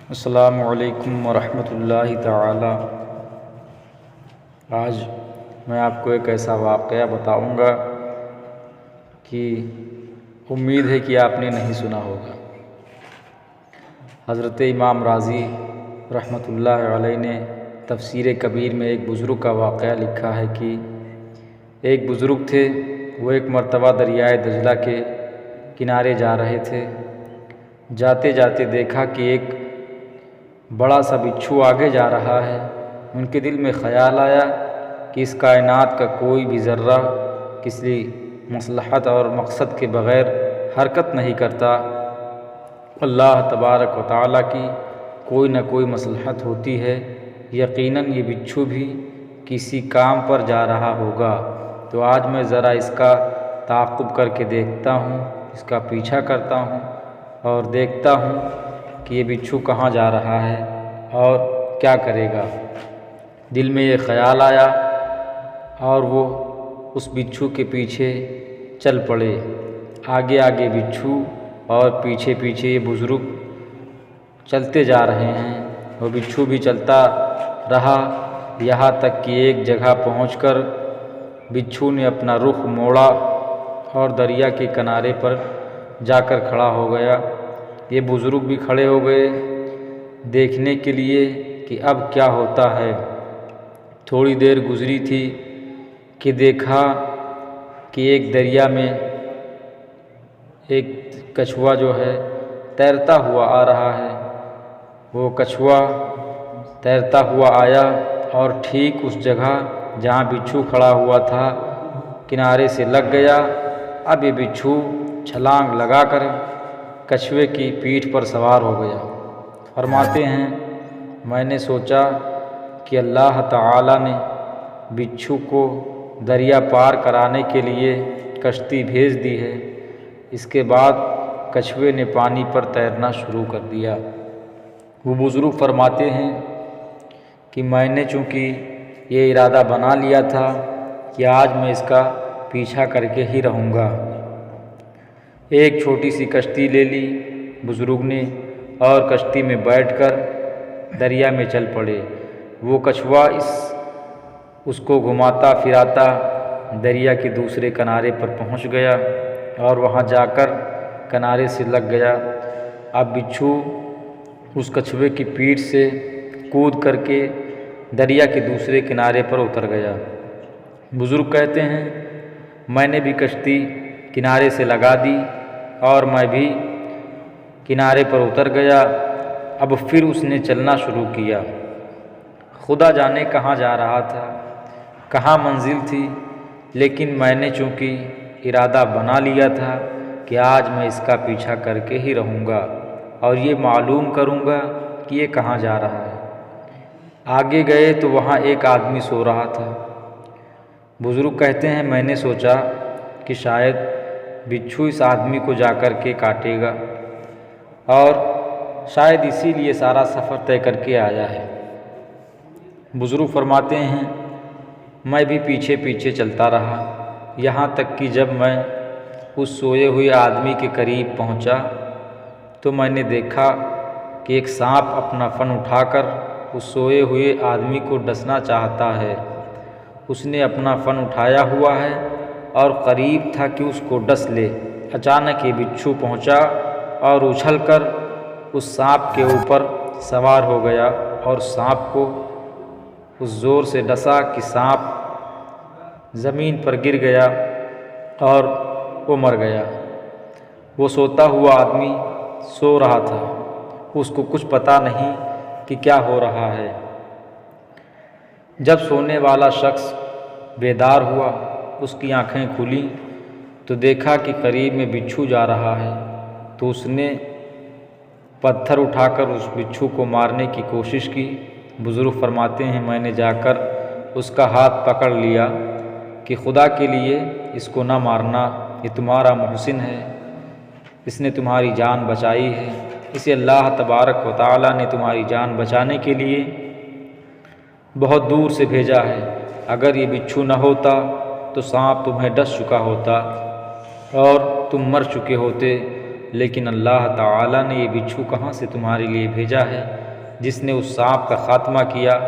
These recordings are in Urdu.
السلام علیکم ورحمۃ اللہ تعالی۔ آج میں آپ کو ایک ایسا واقعہ بتاؤں گا کہ امید ہے کہ آپ نے نہیں سنا ہوگا۔ حضرت امام راضی رحمۃ اللہ علیہ نے تفسیر کبیر میں ایک بزرگ کا واقعہ لکھا ہے کہ ایک بزرگ تھے، وہ ایک مرتبہ دریائے دجلہ کے کنارے جا رہے تھے۔ جاتے جاتے دیکھا کہ ایک بڑا سا بچھو آگے جا رہا ہے۔ ان کے دل میں خیال آیا کہ اس کائنات کا کوئی بھی ذرہ کسی مصلحت اور مقصد کے بغیر حرکت نہیں کرتا۔ اللہ تبارک و تعالیٰ کی کوئی نہ کوئی مصلحت ہوتی ہے، یقیناً یہ بچھو بھی کسی کام پر جا رہا ہوگا، تو آج میں ذرا اس کا تعاقب کر کے دیکھتا ہوں، اس کا پیچھا کرتا ہوں اور دیکھتا ہوں کہ یہ بچھو کہاں جا رہا ہے اور کیا کرے گا۔ دل میں یہ خیال آیا اور وہ اس بچھو کے پیچھے چل پڑے۔ آگے آگے بچھو اور پیچھے پیچھے یہ بزرگ چلتے جا رہے ہیں۔ وہ بچھو بھی چلتا رہا، یہاں تک کہ ایک جگہ پہنچ کر بچھو نے اپنا رخ موڑا اور دریا کے کنارے پر جا کر کھڑا ہو گیا۔ یہ بزرگ بھی کھڑے ہو گئے دیکھنے کے لیے کہ اب کیا ہوتا ہے۔ تھوڑی دیر گزری تھی کہ دیکھا کہ ایک دریا میں ایک کچھوا جو ہے تیرتا ہوا آ رہا ہے۔ وہ کچھوا تیرتا ہوا آیا اور ٹھیک اس جگہ جہاں بچھو کھڑا ہوا تھا کنارے سے لگ گیا۔ اب یہ بچھو چھلانگ لگا کر کچھوے کی پیٹھ پر سوار ہو گیا۔ فرماتے ہیں میں نے سوچا کہ اللہ تعالیٰ نے بچھو کو دریا پار کرانے کے لیے کشتی بھیج دی ہے۔ اس کے بعد کچھوے نے پانی پر تیرنا شروع کر دیا۔ وہ بزرگ فرماتے ہیں کہ میں نے چونکہ یہ ارادہ بنا لیا تھا کہ آج میں اس کا پیچھا کر کے ہی رہوں گا، ایک چھوٹی سی کشتی لے لی بزرگ نے اور کشتی میں بیٹھ کر دریا میں چل پڑے۔ وہ کچھوا اس کو گھماتا پھراتا دریا کے دوسرے کنارے پر پہنچ گیا اور وہاں جا کر کنارے سے لگ گیا۔ اب بچھو اس کچھوے کی پیٹھ سے کود کر کے دریا کے دوسرے کنارے پر اتر گیا۔ بزرگ کہتے ہیں میں نے بھی کشتی کنارے سے لگا دی اور میں بھی کنارے پر اتر گیا۔ اب پھر اس نے چلنا شروع کیا۔ خدا جانے کہاں جا رہا تھا، کہاں منزل تھی، لیکن میں نے چونکہ ارادہ بنا لیا تھا کہ آج میں اس کا پیچھا کر کے ہی رہوں گا اور یہ معلوم کروں گا کہ یہ کہاں جا رہا ہے۔ آگے گئے تو وہاں ایک آدمی سو رہا تھا۔ بزرگ کہتے ہیں میں نے سوچا کہ شاید بچھو اس آدمی کو جا کر کے کاٹے گا اور شاید اسی لیے سارا سفر طے کر کے آیا ہے۔ بزرگ فرماتے ہیں میں بھی پیچھے پیچھے چلتا رہا، یہاں تک کہ جب میں اس سوئے ہوئے آدمی کے قریب پہنچا تو میں نے دیکھا کہ ایک سانپ اپنا فن اٹھا کر اس سوئے ہوئے آدمی کو ڈسنا چاہتا ہے۔ اس نے اپنا فن اٹھایا ہوا ہے اور قریب تھا کہ اس کو ڈس لے۔ اچانک یہ بچھو پہنچا اور اچھل کر اس سانپ کے اوپر سوار ہو گیا اور سانپ کو اس زور سے ڈسا کہ سانپ زمین پر گر گیا اور وہ مر گیا۔ وہ سوتا ہوا آدمی سو رہا تھا، اس کو کچھ پتہ نہیں کہ کیا ہو رہا ہے۔ جب سونے والا شخص بیدار ہوا، اس کی آنکھیں کھلیں تو دیکھا کہ قریب میں بچھو جا رہا ہے، تو اس نے پتھر اٹھا کر اس بچھو کو مارنے کی کوشش کی۔ بزرگ فرماتے ہیں میں نے جا کر اس کا ہاتھ پکڑ لیا کہ خدا کے لیے اس کو نہ مارنا، یہ تمہارا محسن ہے، اس نے تمہاری جان بچائی ہے، اسے اللہ تبارک و تعالیٰ نے تمہاری جان بچانے کے لیے بہت دور سے بھیجا ہے۔ اگر یہ بچھو نہ ہوتا تو سانپ تمہیں ڈس چکا ہوتا اور تم مر چکے ہوتے۔ لیکن اللہ تعالیٰ نے یہ بچھو کہاں سے تمہارے لیے بھیجا ہے جس نے اس سانپ کا خاتمہ کیا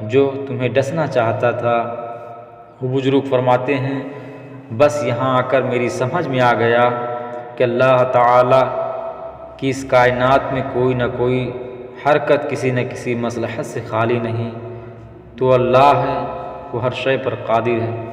جو تمہیں ڈسنا چاہتا تھا؟ وہ بزرگ فرماتے ہیں بس یہاں آ کر میری سمجھ میں آ گیا کہ اللہ تعالیٰ کی اس کائنات میں کوئی نہ کوئی حرکت کسی نہ کسی مصلحت سے خالی نہیں، تو اللہ ہے، وہ ہر شے پر قادر ہے۔